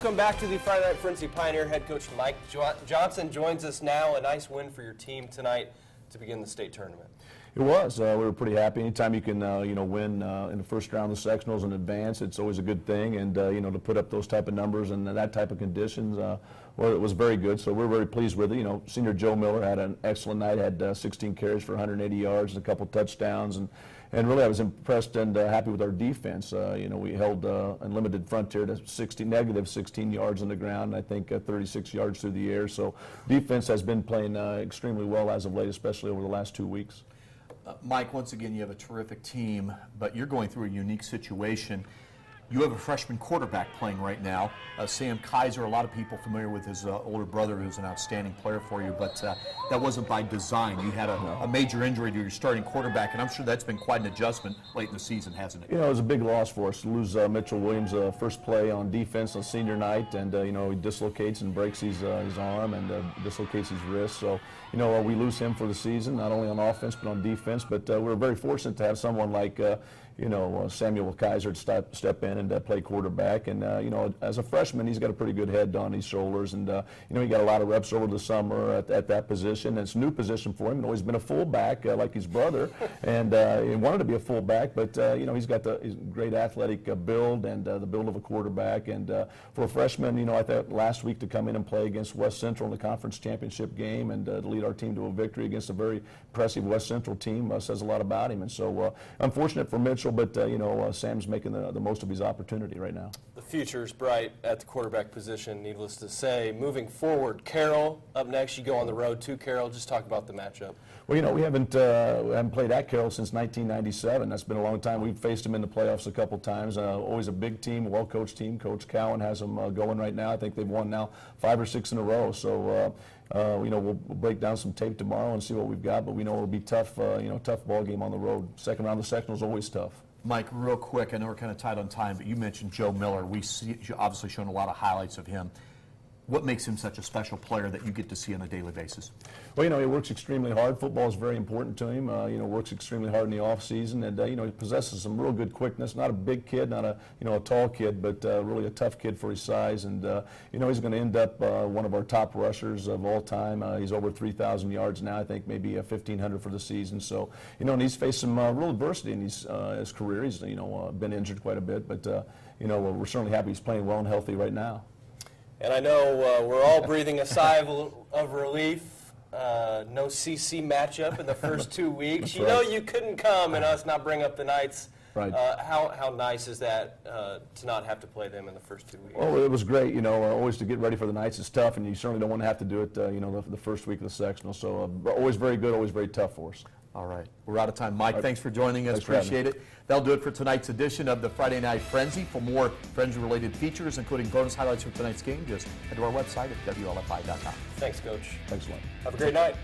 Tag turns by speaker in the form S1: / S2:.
S1: Welcome back to the Friday Night Frenzy. Pioneer head coach Mike Johnson joins us now. A nice win for your team tonight to begin the state tournament.
S2: It was. We were pretty happy. Anytime you can, win in the first round of the sectionals and advance, it's always a good thing. And to put up those type of numbers and that type of conditions, well, it was very good. So we're very pleased with it. Senior Joe Miller had an excellent night. Had 16 carries for 180 yards and a couple touchdowns. And really, I was impressed and happy with our defense. We held Unlimited Frontier to negative 16 yards on the ground, and I think 36 yards through the air. So defense has been playing extremely well as of late, especially over the last 2 weeks.
S3: Mike, once again, you have a terrific team, but you're going through a unique situation. You have a freshman quarterback playing right now, Sam Kaiser. A lot of people familiar with his older brother, who's an outstanding player for you, but that wasn't by design. You had a major injury to your starting quarterback, and I'm sure that's been quite an adjustment late in the season, hasn't it?
S2: It was a big loss for us to lose Mitchell Williams first play on defense on senior night, and he dislocates and breaks his arm and dislocates his wrist. So we lose him for the season, not only on offense but on defense. But we're very fortunate to have someone like Samuel Kaiser to step in and play quarterback. And as a freshman, he's got a pretty good head on his shoulders, and he got a lot of reps over the summer at that position. And it's a new position for him. He's always been a fullback like his brother, and he wanted to be a fullback, but he's got the great athletic build and the build of a quarterback. And for a freshman, I thought last week to come in and play against West Central in the conference championship game and to lead our team to a victory against a very impressive West Central team says a lot about him. And so unfortunate for Mitchell, but Sam's making the most of his opportunity right now.
S1: The future is bright at the quarterback position, needless to say. Moving forward, Carroll up next. You go on the road to Carroll. Just talk about the matchup.
S2: Well, we haven't played at Carroll since 1997. That's been a long time. We've faced them in the playoffs a couple times. Always a big team, well-coached team. Coach Cowan has them going right now. I think they've won now 5 or 6 in a row. So we'll break down some tape tomorrow and see what we've got. But we know it'll be tough. Tough ball game on the road. Second round of the sectional is always tough.
S3: Mike, real quick, I know we're kind of tight on time, but you mentioned Joe Miller. Obviously shown a lot of highlights of him. What makes him such a special player that you get to see on a daily basis? Well,
S2: he works extremely hard. Football is very important to him. Works extremely hard in the off season, and he possesses some real good quickness. Not a big kid, not a tall kid, but really a tough kid for his size. And he's going to end up one of our top rushers of all time. He's over 3,000 yards now. I think maybe 1,500 for the season. So and he's faced some real adversity in his career. He's been injured quite a bit, but we're certainly happy he's playing well and healthy right now.
S1: And I know we're all breathing a sigh of relief. No CC matchup in the first 2 weeks.
S2: That's right.
S1: You couldn't come and us not bring up the Knights.
S2: Right.
S1: How nice is that to not have to play them in the first 2 weeks?
S2: Well, it was great. Always to get ready for the Knights is tough, and you certainly don't want to have to do it, the first week of the sectional. So always very good, always very tough for us.
S3: All right. We're out of time. Mike, thanks for joining us.
S2: Thanks for having me.
S3: Appreciate it. That'll do it for tonight's edition of the Friday Night Frenzy. For more Frenzy-related features, including bonus highlights from tonight's game, just head to our website at WLFI.com.
S1: Thanks, Coach.
S2: Thanks a lot.
S1: Have a great night.